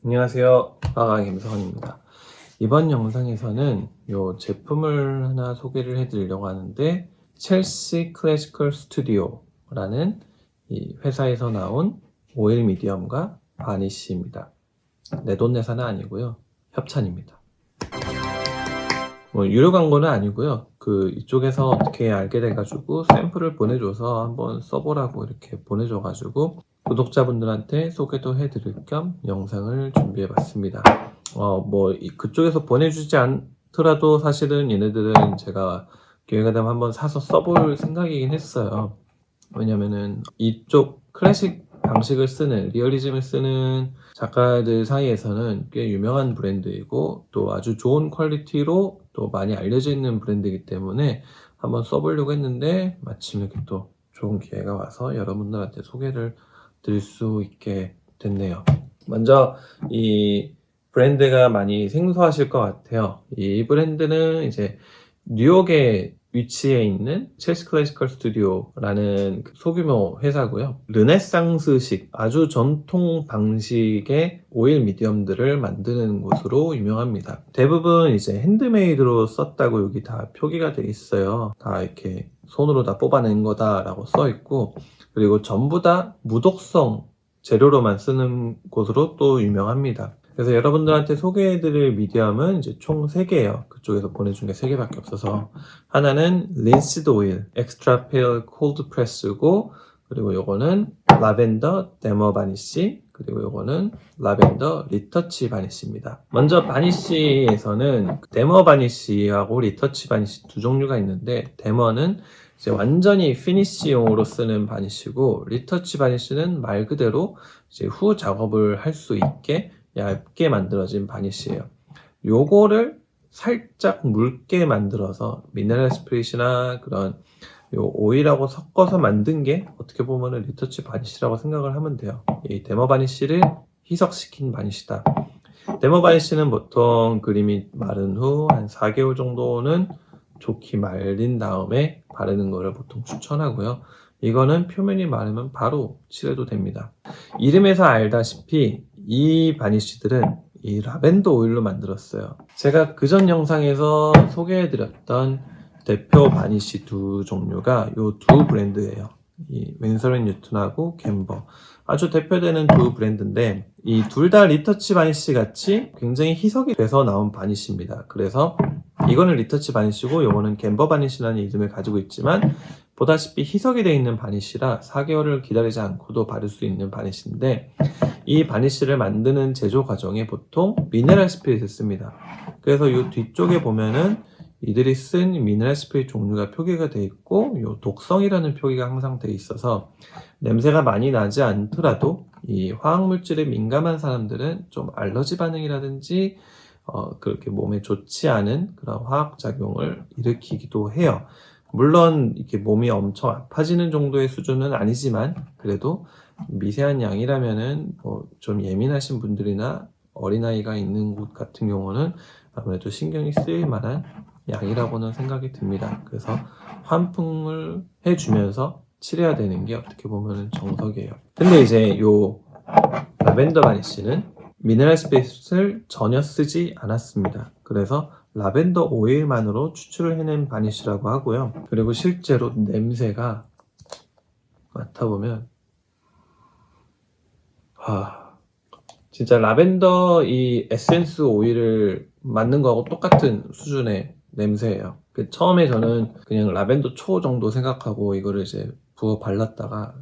안녕하세요. 화가 김성원입니다. 이번 영상에서는 이 제품을 하나 소개를 해드리려고 하는데 첼시 클래시컬 스튜디오라는 이 회사에서 나온 오일 미디엄과 바니쉬입니다. 내돈내산은 아니고요. 협찬입니다. 유료 광고는 아니고요. 이쪽에서 어떻게 알게 돼가지고 샘플을 보내줘서 한번 써보라고 이렇게 보내줘가지고 구독자분들한테 소개도 해드릴 겸 영상을 준비해봤습니다. 그쪽에서 보내주지 않더라도 사실은 얘네들은 제가 기회가 되면 한번 사서 써볼 생각이긴 했어요. 왜냐면은 이쪽 클래식 방식을 쓰는, 리얼리즘을 쓰는 작가들 사이에서는 꽤 유명한 브랜드이고 또 아주 좋은 퀄리티로 또 많이 알려져 있는 브랜드이기 때문에 한번 써보려고 했는데 마침 이렇게 또 좋은 기회가 와서 여러분들한테 소개를 드릴 수 있게 됐네요. 먼저 이 브랜드가 많이 생소하실 것 같아요. 이 브랜드는 이제 뉴욕에 위치해 있는 첼시 클래시컬 스튜디오라는 소규모 회사고요. 르네상스식 아주 전통 방식의 오일 미디엄들을 만드는 곳으로 유명합니다. 대부분 이제 핸드메이드로 썼다고 여기 다 표기가 돼 있어요. 다 이렇게 손으로 다 뽑아낸 거다라고 써 있고, 그리고 전부 다 무독성 재료로만 쓰는 곳으로 또 유명합니다. 그래서 여러분들한테 소개해드릴 미디엄은 이제 총 3개예요. 그쪽에서 보내준 게 3개밖에 없어서. 하나는 린시드 오일 엑스트라 페일 콜드 프레스고, 그리고 요거는 라벤더 데머 바니쉬, 그리고 요거는 라벤더 리터치 바니쉬입니다. 먼저 바니쉬에서는 데머 바니쉬하고 리터치 바니쉬 두 종류가 있는데, 데머는 이제 완전히 피니쉬용으로 쓰는 바니쉬고, 리터치 바니쉬는 말 그대로 이제 후 작업을 할 수 있게 얇게 만들어진 바니쉬예요. 요거를 살짝 묽게 만들어서 미네랄 스프릿이나 그런 요 오일하고 섞어서 만든 게 어떻게 보면 리터치 바니쉬라고 생각을 하면 돼요. 이 데머 바니쉬를 희석시킨 바니쉬다. 데머 바니쉬는 보통 그림이 마른 후 한 4개월 정도는 좋게 말린 다음에 바르는 거를 보통 추천하고요. 이거는 표면이 마르면 바로 칠해도 됩니다. 이름에서 알다시피 이 바니쉬들은 이 라벤더 오일로 만들었어요. 제가 그전 영상에서 소개해드렸던 대표 바니쉬 두 종류가 이 두 브랜드예요. 이 윈서 앤 뉴튼하고 갬버. 아주 대표되는 두 브랜드인데 이 둘 다 리터치 바니쉬 같이 굉장히 희석이 돼서 나온 바니쉬입니다. 그래서 이거는 리터치 바니쉬고 이거는 갬버 바니쉬라는 이름을 가지고 있지만 보다시피 희석이 되어 있는 바니쉬라 4개월을 기다리지 않고도 바를 수 있는 바니쉬인데, 이 바니쉬를 만드는 제조 과정에 보통 미네랄 스피릿을 씁니다. 그래서 이 뒤쪽에 보면은 이들이 쓴 미네랄 스피릿 종류가 표기가 되어 있고, 이 독성이라는 표기가 항상 되어 있어서 냄새가 많이 나지 않더라도 이 화학물질에 민감한 사람들은 좀 알러지 반응이라든지 그렇게 몸에 좋지 않은 그런 화학작용을 일으키기도 해요. 물론 이렇게 몸이 엄청 아파지는 정도의 수준은 아니지만 그래도 미세한 양이라면은 좀 예민하신 분들이나 어린아이가 있는 곳 같은 경우는 아무래도 신경이 쓰일 만한 양이라고는 생각이 듭니다. 그래서 환풍을 해주면서 칠해야 되는 게 어떻게 보면 정석이에요. 근데 이제 요 라벤더 바니쉬는 미네랄 스피릿을 전혀 쓰지 않았습니다. 그래서 라벤더 오일만으로 추출을 해낸 바니쉬라고 하고요. 그리고 실제로 냄새가 맡아보면 진짜 라벤더 이 에센스 오일을 맡는 거하고 똑같은 수준의 냄새예요. 처음에 저는 그냥 라벤더 초 정도 생각하고 이거를 이제 부어 발랐다가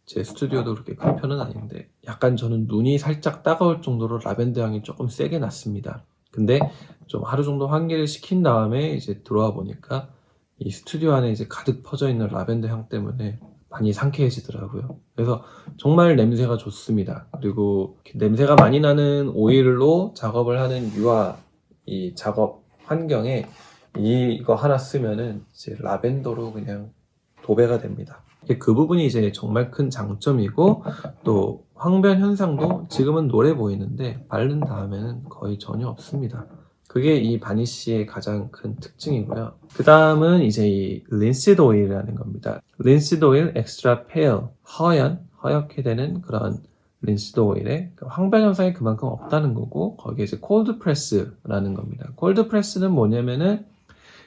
제 스튜디오도 그렇게 큰 편은 아닌데 약간 저는 눈이 살짝 따가울 정도로 라벤더 향이 조금 세게 났습니다. 근데 좀 하루 정도 환기를 시킨 다음에 이제 들어와 보니까 이 스튜디오 안에 이제 가득 퍼져 있는 라벤더 향 때문에 많이 상쾌해지더라고요. 그래서 정말 냄새가 좋습니다. 그리고 냄새가 많이 나는 오일로 작업을 하는 유화 이 작업 환경에 이거 하나 쓰면은 이제 라벤더로 그냥 도배가 됩니다. 그 부분이 이제 정말 큰 장점이고, 또 황변 현상도 지금은 노래 보이는데 바른 다음에는 거의 전혀 없습니다. 그게 이 바니쉬의 가장 큰 특징이고요. 그 다음은 이제 이 린시드 오일이라는 겁니다. 린시드 오일 엑스트라 페일, 허옇게 되는 그런 린시드 오일에 황변 현상이 그만큼 없다는 거고, 거기에 이제 콜드 프레스라는 겁니다. 콜드 프레스는 뭐냐면은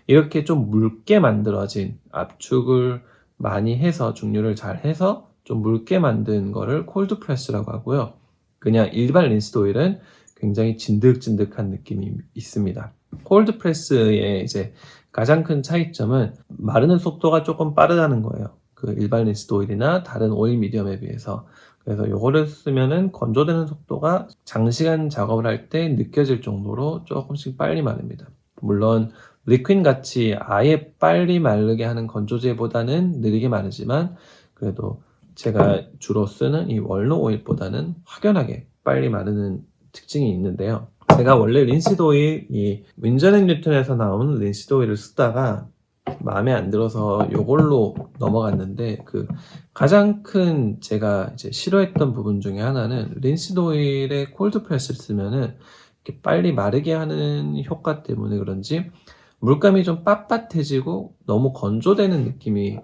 이렇게 좀 묽게 만들어진, 압축을 많이 해서 중류를 잘 해서 좀 묽게 만든 거를 콜드 프레스라고 하고요. 그냥 일반 린시드 오일은 굉장히 진득진득한 느낌이 있습니다. 콜드 프레스의 이제 가장 큰 차이점은 마르는 속도가 조금 빠르다는 거예요. 그 일반 린시드 오일이나 다른 오일 미디엄에 비해서. 그래서 요거를 쓰면은 건조되는 속도가 장시간 작업을 할 때 느껴질 정도로 조금씩 빨리 마릅니다. 물론 리퀸 같이 아예 빨리 마르게 하는 건조제보다는 느리게 마르지만, 그래도 제가 주로 쓰는 이 원로 오일보다는 확연하게 빨리 마르는 특징이 있는데요. 제가 원래 린시드 오일, 이 윈전 앤 뉴튼에서 나온 린시드 오일을 쓰다가 마음에 안 들어서 요걸로 넘어갔는데, 그 가장 큰 제가 이제 싫어했던 부분 중에 하나는 린시드 오일에 콜드 프레스를 쓰면은 이렇게 빨리 마르게 하는 효과 때문에 그런지 물감이 좀 빳빳해지고 너무 건조되는 느낌이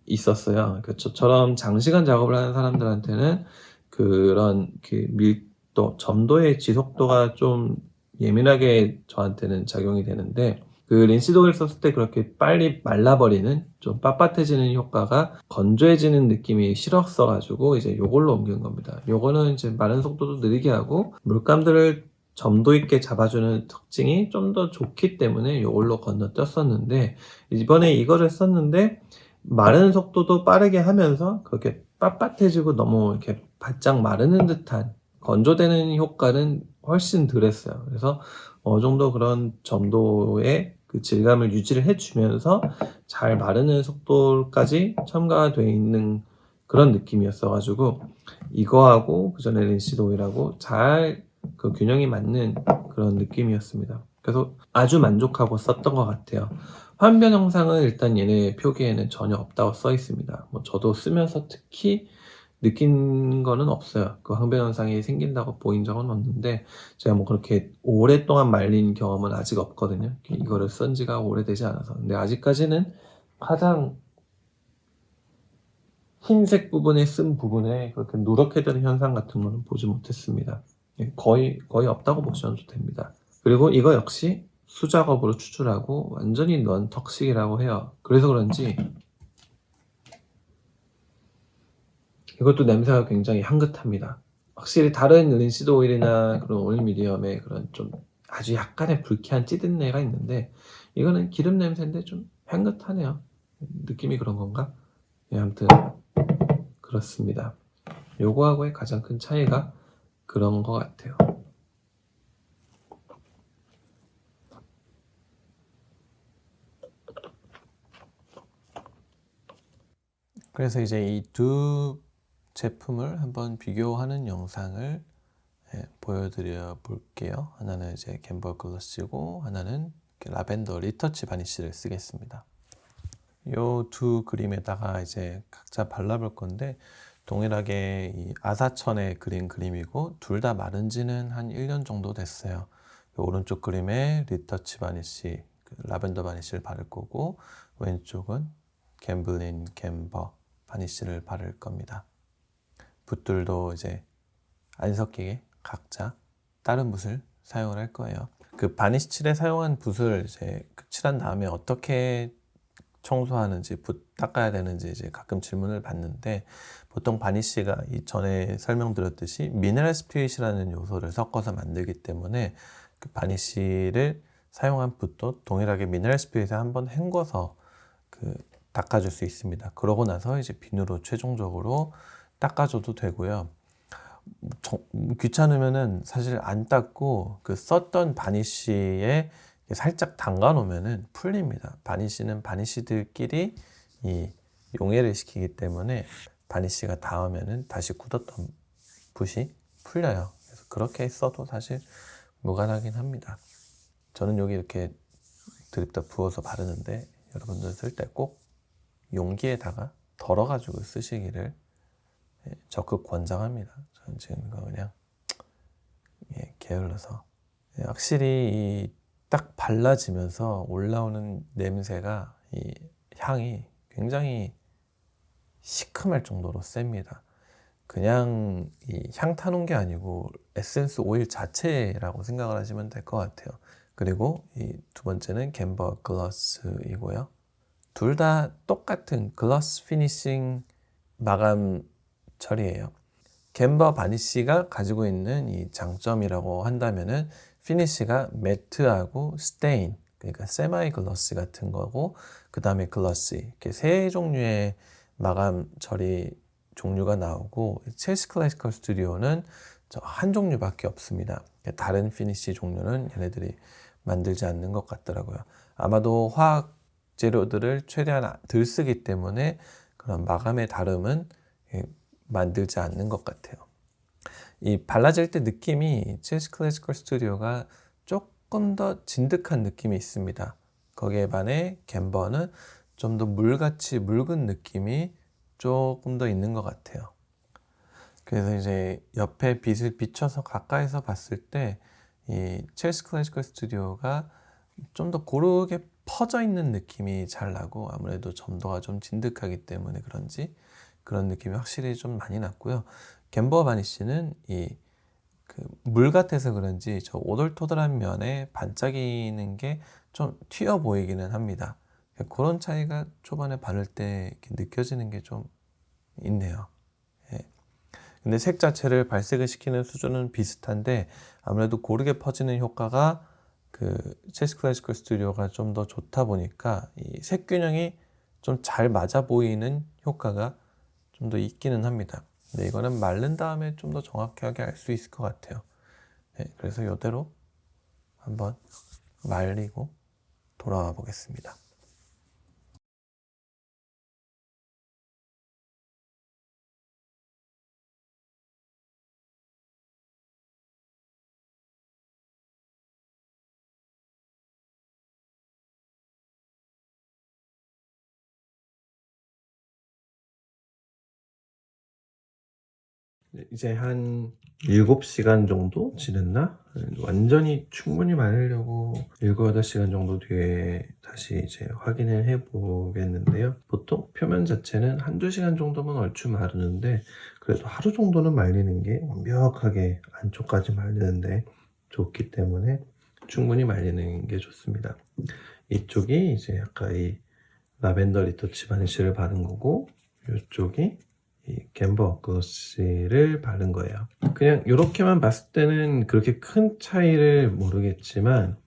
있었어요. 그러니까 저처럼 장시간 작업을 하는 사람들한테는 그런 그 밀도, 점도의 지속도가 좀 예민하게 저한테는 작용이 되는데, 그 린시드 오일 썼을 때 그렇게 빨리 말라버리는, 좀 빳빳해지는 효과가 건조해지는 느낌이 싫었어가지고 이제 요걸로 옮긴 겁니다. 요거는 이제 마른 속도도 느리게 하고 물감들을 점도 있게 잡아주는 특징이 좀 더 좋기 때문에 이걸로 건너뛰었었는데, 이번에 이거를 썼는데 마르는 속도도 빠르게 하면서 그렇게 빳빳해지고 너무 이렇게 바짝 마르는 듯한 건조되는 효과는 훨씬 덜했어요. 그래서 어느 정도 그런 점도의 그 질감을 유지를 해주면서 잘 마르는 속도까지 첨가가 되어 있는 그런 느낌이었어가지고, 이거하고 그 전에 린시드 오일하고 잘 그 균형이 맞는 그런 느낌이었습니다. 그래서 아주 만족하고 썼던 것 같아요. 환변 형상은 일단 얘네 표기에는 전혀 없다고 써 있습니다. 뭐 저도 쓰면서 특히 느낀 거는 없어요. 그 황변 현상이 생긴다고 보인 적은 없는데, 제가 뭐 그렇게 오랫동안 말린 경험은 아직 없거든요. 이거를 쓴 지가 오래되지 않아서. 근데 아직까지는 가장 흰색 부분에 쓴 부분에 그렇게 누렇게 되는 현상 같은 거는 보지 못했습니다. 거의 없다고 보셔도 됩니다. 그리고 이거 역시 수작업으로 추출하고 완전히 넌턱식이라고 해요. 그래서 그런지 이것도 냄새가 굉장히 향긋합니다. 확실히 다른 린시드 오일이나 그런 오일 미디엄의 그런 좀 아주 약간의 불쾌한 찌든내가 있는데, 이거는 기름 냄새인데 좀 향긋하네요. 느낌이 그런 건가? 네, 아무튼 그렇습니다. 요거하고의 가장 큰 차이가 그런 것 같아요. 그래서 이제 이 두 제품을 한번 비교하는 영상을 보여드려 볼게요. 하나는 이제 갬버 글로시고 하나는 라벤더 리터치 바니쉬를 쓰겠습니다. 요 두 그림에다가 이제 각자 발라볼 건데, 동일하게 이 아사천에 그린 그림이고 둘 다 마른 지는 한 1년 정도 됐어요. 오른쪽 그림에 리터치 바니쉬, 라벤더 바니쉬를 바를 거고, 왼쪽은 갬블린 갬버 바니쉬를 바를 겁니다. 붓들도 이제 안 섞이게 각자 다른 붓을 사용을 할 거예요. 그 바니쉬 칠에 사용한 붓을 이제 칠한 다음에 어떻게 청소하는지, 붓 닦아야 되는지 이제 가끔 질문을 받는데, 보통 바니쉬가 전에 설명드렸듯이 미네랄 스피릿이라는 요소를 섞어서 만들기 때문에 그 바니쉬를 사용한 붓도 동일하게 미네랄 스피릿에 한번 헹궈서 그 닦아줄 수 있습니다. 그러고 나서 이제 비누로 최종적으로 닦아줘도 되고요. 귀찮으면은 사실 안 닦고 그 썼던 바니쉬에 살짝 담가 놓으면은 풀립니다. 바니쉬는 바니쉬들끼리 이 용해를 시키기 때문에 바니쉬가 닿으면은 다시 굳었던 붓이 풀려요. 그래서 그렇게 써도 사실 무관하긴 합니다. 저는 여기 이렇게 드립다 부어서 바르는데, 여러분들 쓸 때 꼭 용기에다가 덜어가지고 쓰시기를 적극 권장합니다. 저는 지금 이거 그냥 게을러서. 확실히 딱 발라지면서 올라오는 냄새가, 이 향이 굉장히 시큼할 정도로 셉니다. 그냥 이 향 타는 게 아니고 에센스 오일 자체라고 생각을 하시면 될 것 같아요. 그리고 이 두 번째는 갬버 글러스이고요. 둘 다 똑같은 글러스 피니싱 마감 처리예요. 갬버 바니쉬가 가지고 있는 이 장점이라고 한다면은 피니쉬가 매트하고 스테인, 그러니까 세마이 글러스 같은 거고, 그 다음에 글러시, 이렇게 세 종류의 마감 처리 종류가 나오고, 첼시 클래시컬 스튜디오는 한 종류밖에 없습니다. 다른 피니쉬 종류는 얘네들이 만들지 않는 것 같더라고요. 아마도 화학 재료들을 최대한 덜 쓰기 때문에 그런 마감의 다름은 만들지 않는 것 같아요. 이 발라질 때 느낌이 첼시 클래시컬 스튜디오가 조금 더 진득한 느낌이 있습니다. 거기에 반해 갬버는 좀 더 물같이 묽은 느낌이 조금 더 있는 것 같아요. 그래서 이제 옆에 빛을 비춰서 가까이서 봤을 때 이 첼시 클래시컬 스튜디오가 좀 더 고르게 퍼져 있는 느낌이 잘 나고, 아무래도 점도가 좀 진득하기 때문에 그런지 그런 느낌이 확실히 좀 많이 났고요. 갬버 바니쉬는 이 물 같아서 그런지 저 오돌토돌한 면에 반짝이는 게 좀 튀어 보이기는 합니다. 그런 차이가 초반에 바를 때 이렇게 느껴지는 게 좀 있네요. 예. 근데 색 자체를 발색을 시키는 수준은 비슷한데, 아무래도 고르게 퍼지는 효과가 그 첼시 클래시컬 스튜디오가 좀 더 좋다 보니까 이 색 균형이 좀 잘 맞아 보이는 효과가 좀 더 있기는 합니다. 근데 이거는 마른 다음에 좀 더 정확하게 알 수 있을 것 같아요. 네, 그래서 이대로 한번 말리고 돌아와 보겠습니다. 이제 한 7시간 정도 지났나? 완전히 충분히 마르려고 7, 8시간 정도 뒤에 다시 이제 확인을 해 보겠는데요. 보통 표면 자체는 한두 시간 정도면 얼추 마르는데, 그래도 하루 정도는 말리는 게 완벽하게 안쪽까지 말리는데 좋기 때문에 충분히 말리는 게 좋습니다. 이쪽이 이제 아까 이 라벤더 리터치 바니쉬를 바른 거고, 이쪽이 이 갬버 글로시를 바른 거예요. 그냥 이렇게만 봤을 때는 그렇게 큰 차이를 모르겠지만,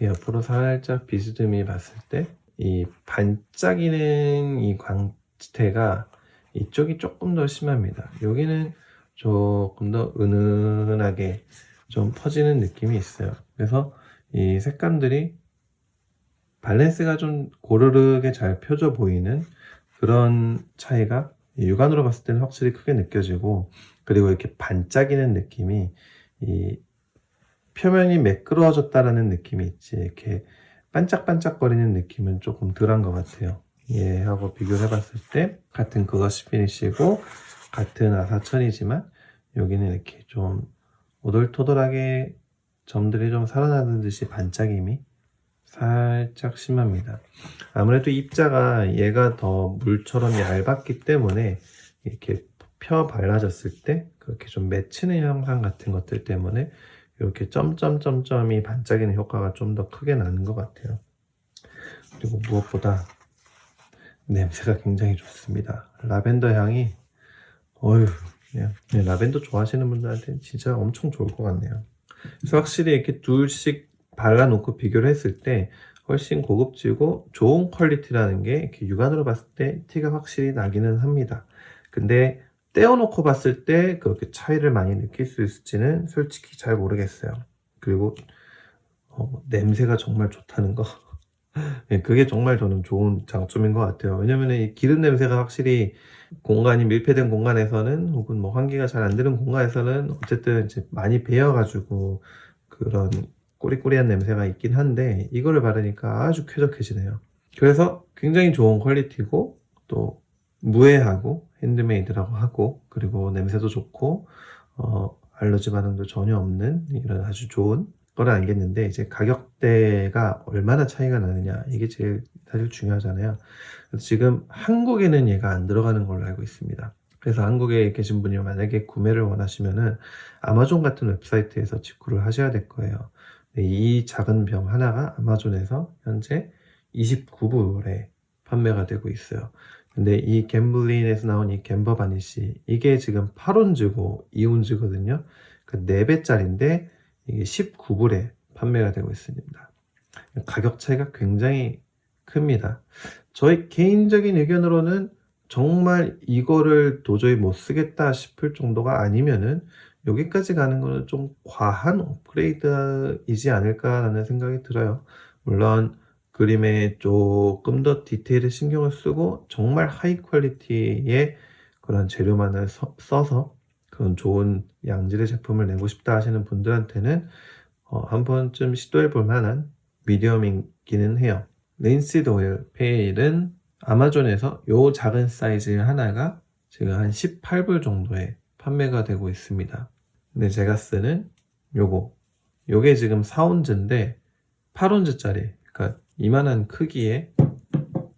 옆으로 살짝 비스듬히 봤을 때 이 반짝이는 이 광태가 이쪽이 조금 더 심합니다. 여기는 조금 더 은은하게 좀 퍼지는 느낌이 있어요. 그래서 이 색감들이 밸런스가 좀 고르르게 잘 펴져 보이는 그런 차이가 육안으로 봤을 때는 확실히 크게 느껴지고, 그리고 이렇게 반짝이는 느낌이 이 표면이 매끄러워졌다라는 느낌이 있지, 이렇게 반짝반짝거리는 느낌은 조금 덜한 것 같아요. 얘하고 비교를 해봤을 때 같은 글러시 피니쉬고 같은 아사천이지만 여기는 이렇게 좀 오돌토돌하게 점들이 좀 살아나는 듯이 반짝임이 살짝 심합니다. 아무래도 입자가 얘가 더 물처럼 얇았기 때문에 이렇게 펴 발라졌을 때 그렇게 좀 맺히는 현상 같은 것들 때문에 이렇게 점점점점이 반짝이는 효과가 좀 더 크게 나는 것 같아요. 그리고 무엇보다 냄새가 굉장히 좋습니다. 라벤더 향이 어휴, 그냥 라벤더 좋아하시는 분들한테는 진짜 엄청 좋을 것 같네요. 그래서 확실히 이렇게 둘씩 발라놓고 비교를 했을 때 훨씬 고급지고 좋은 퀄리티라는 게 이렇게 육안으로 봤을 때 티가 확실히 나기는 합니다. 근데 떼어놓고 봤을 때 그렇게 차이를 많이 느낄 수 있을지는 솔직히 잘 모르겠어요. 그리고 냄새가 정말 좋다는 거. 네, 그게 정말 저는 좋은 장점인 것 같아요. 왜냐면 이 기름 냄새가 확실히 공간이 밀폐된 공간에서는, 혹은 뭐 환기가 잘 안 되는 공간에서는 어쨌든 이제 많이 배어가지고 그런 꼬리꼬리한 냄새가 있긴 한데, 이거를 바르니까 아주 쾌적해지네요. 그래서 굉장히 좋은 퀄리티고, 또 무해하고 핸드메이드라고 하고, 그리고 냄새도 좋고 알러지 반응도 전혀 없는 이런 아주 좋은 거를 알겠는데, 이제 가격대가 얼마나 차이가 나느냐, 이게 제일 사실 중요하잖아요. 그래서 지금 한국에는 얘가 안 들어가는 걸로 알고 있습니다. 그래서 한국에 계신 분이 만약에 구매를 원하시면은 아마존 같은 웹사이트에서 직구를 하셔야 될 거예요. 이 작은 병 하나가 아마존에서 현재 29불에 판매가 되고 있어요. 근데 이 갬블린에서 나온 이 갬버 바니쉬, 이게 지금 8온즈고 2온즈거든요. 그 4배짜리인데 이게 19불에 판매가 되고 있습니다. 가격 차이가 굉장히 큽니다. 저의 개인적인 의견으로는 정말 이거를 도저히 못 쓰겠다 싶을 정도가 아니면은 여기까지 가는 거는 좀 과한 업그레이드이지 않을까라는 생각이 들어요. 물론 그림에 조금 더 디테일에 신경을 쓰고 정말 하이 퀄리티의 그런 재료만을 써서 그런 좋은 양질의 제품을 내고 싶다 하시는 분들한테는 한 번쯤 시도해 볼 만한 미디엄이기는 해요. 린시드 오일 페일은 아마존에서 요 작은 사이즈 하나가 지금 한 18불 정도에 판매가 되고 있습니다. 근데 제가 쓰는 요게 지금 4온즈인데 8온즈짜리, 그러니까 이만한 크기의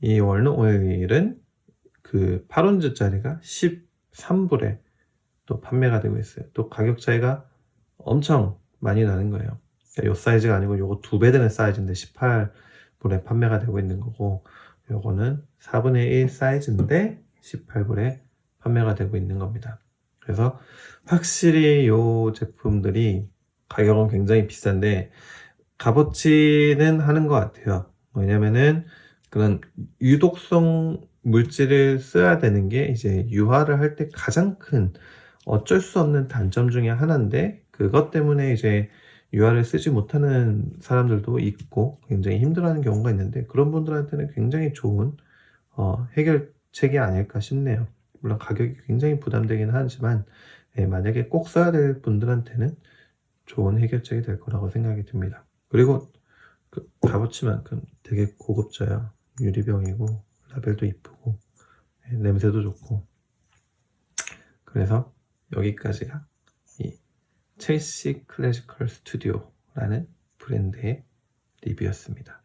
이 월넛 오일은 그 8온즈짜리가 13불에 또 판매가 되고 있어요. 또 가격 차이가 엄청 많이 나는 거예요. 요 사이즈가 아니고 요거 2배 되는 사이즈인데 18불에 판매가 되고 있는 거고, 요거는 4분의 1 사이즈인데 18불에 판매가 되고 있는 겁니다. 그래서 확실히 요 제품들이 가격은 굉장히 비싼데 값어치는 하는 것 같아요. 왜냐면은 그런 유독성 물질을 써야 되는 게 이제 유화를 할 때 가장 큰 어쩔 수 없는 단점 중에 하나인데, 그것 때문에 이제 유화를 쓰지 못하는 사람들도 있고 굉장히 힘들어하는 경우가 있는데, 그런 분들한테는 굉장히 좋은 해결책이 아닐까 싶네요. 물론 가격이 굉장히 부담되긴 하지만 만약에 꼭 써야 될 분들한테는 좋은 해결책이 될 거라고 생각이 듭니다. 그리고 그 값어치만큼 되게 고급져요. 유리병이고 라벨도 이쁘고 냄새도 좋고. 그래서 여기까지가 이 첼시 클래시컬 스튜디오라는 브랜드의 리뷰였습니다.